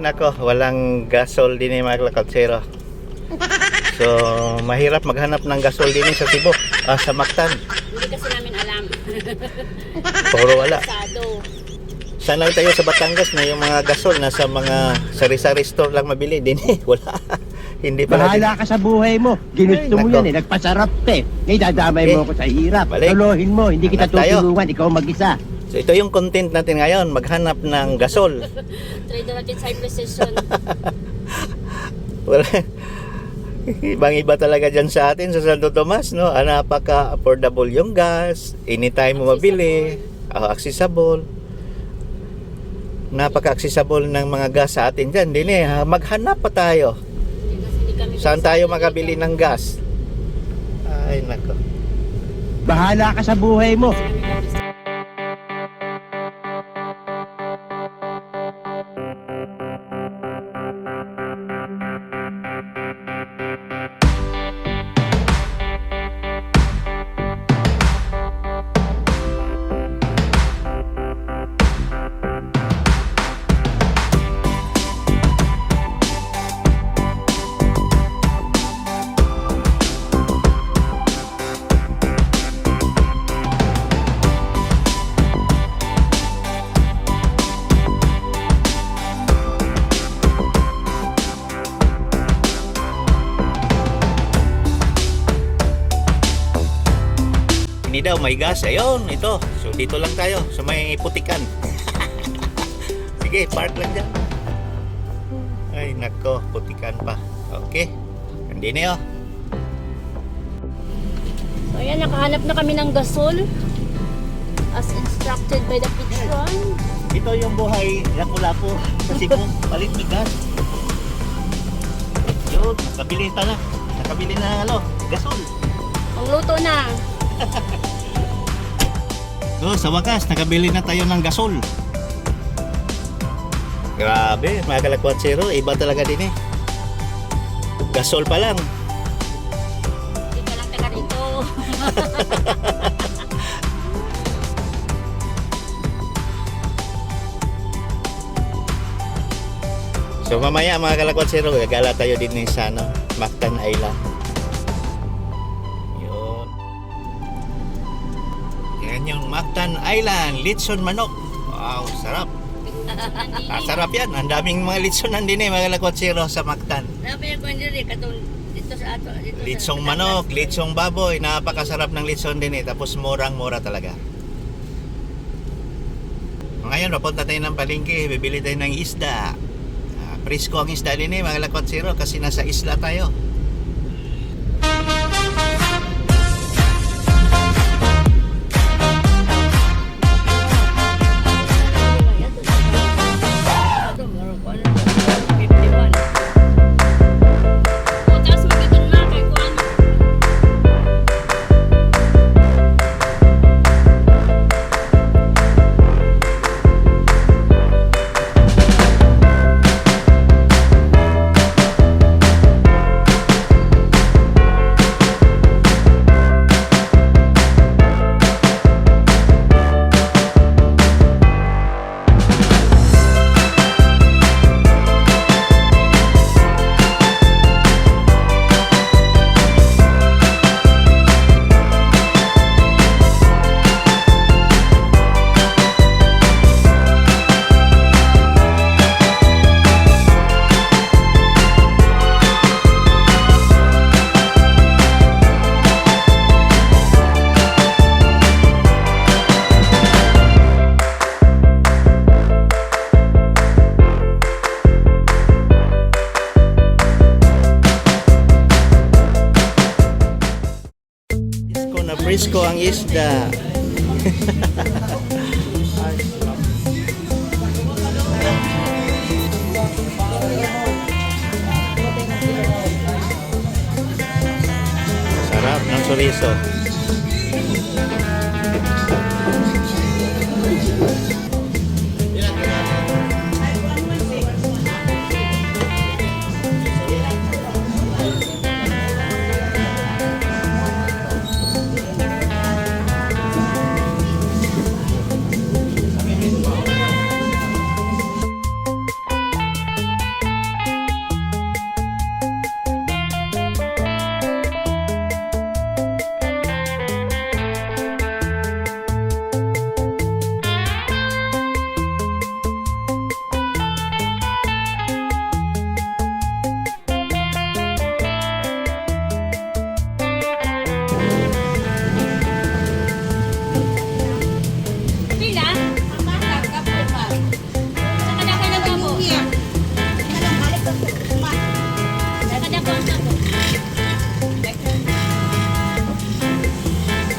nako, walang gasol din mga kalakatsero. So, mahirap maghanap ng gasol din sa Cebu, sa Mactan. Hindi kasi namin alam. Puro wala. Pasado. Sana tayo sa Batangas na yung mga gasol nasa mga sari-sari store lang mabili din wala. Hindi pala. Bahala ka sa buhay mo. Ginusto mo Nako. yan eh. Nagpasarap eh. Ngayon dadamay mo ako sa hirap. Balik. Tulohin mo. Hindi kita Hanap tayo. tutulungan. Ikaw mag-isa. So ito yung content natin ngayon, maghanap ng gasol. Trader natin sa precision. Wala. Ibang-iba talaga dyan sa atin sa Santo Tomas, no? Napaka-affordable yung gas, anytime mo mabili, accessible. Napaka-accessible ng mga gas sa atin dyan. Din maghanap pa tayo. Hindi kami Saan tayo makabili ng gas? Ay, nako. Bahala ka sa buhay mo. Ini daw may gas, ayun, ito. So dito lang tayo sa may putikan. Sige, park lang dyan. Ay, nako, putikan pa. Okay, hindi na yun. So ayan, nakahanap na kami ng gasol. As instructed by the patron. Ito yung buhay lapu-lapu sa Cebu, palit may gas. Yun, nakabili na. Nakabili na gasol. Ang luto na. So, sa wakas, nakabili na tayo ng gasol. Grabe, mga kalakwatsero, iba talaga din Gasol pa lang. Hindi ka lang taga rito. So mamaya mga kalakwatsero, gagala tayo din sa Mactan Island. Yun. Yan yung Mactan Island, litson manok. Wow, sarap. Sarap yan. Ang daming mga litsonan din mga kalakwatsero sa Mactan. Sabi ko hindi katong dito sa ato. Litsong manok, litsong baboy, napakasarap ng litson din tapos murang-mura talaga. Ngayon, papunta tayo ng palengke, bibili tayo ng isda. Presko ang isda din mga kalakwatsero kasi nasa isla tayo. Presko ang isda. Sarap ng chorizo.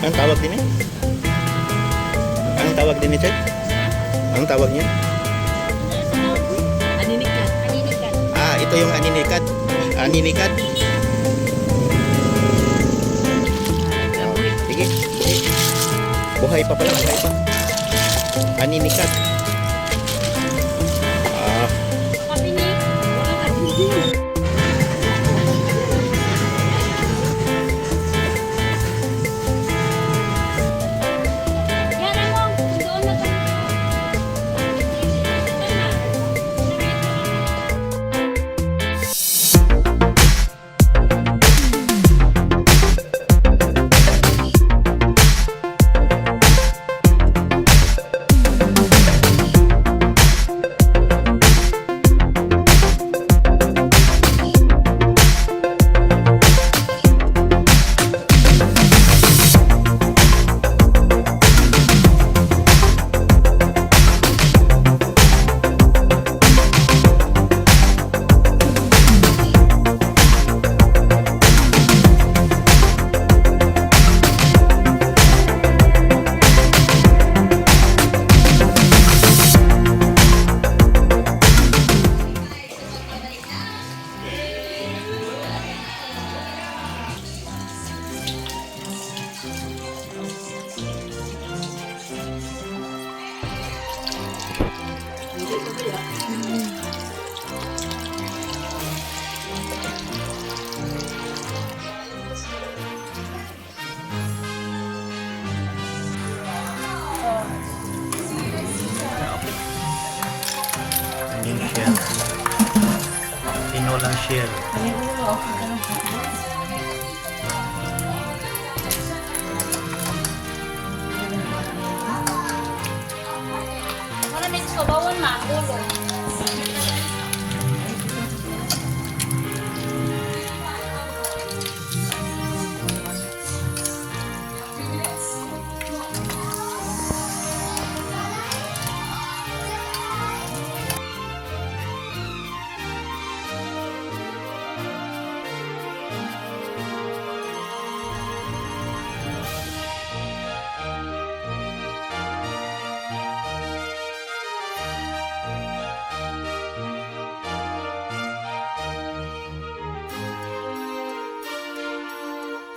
Anong tawag din eh? Anong tawag din ito? Anong tawag niya? Aninikan. Aninikan. Ah, ito yung aninikat. Aninikat. Sige. Sige. Buhay pa pala, buhay pa. Aninikat. Ah, Kapinik. Walang kapinik. Yan ako. Doon na tayo. Doon na. yung shell. Tinolang shell. Ayun, okay.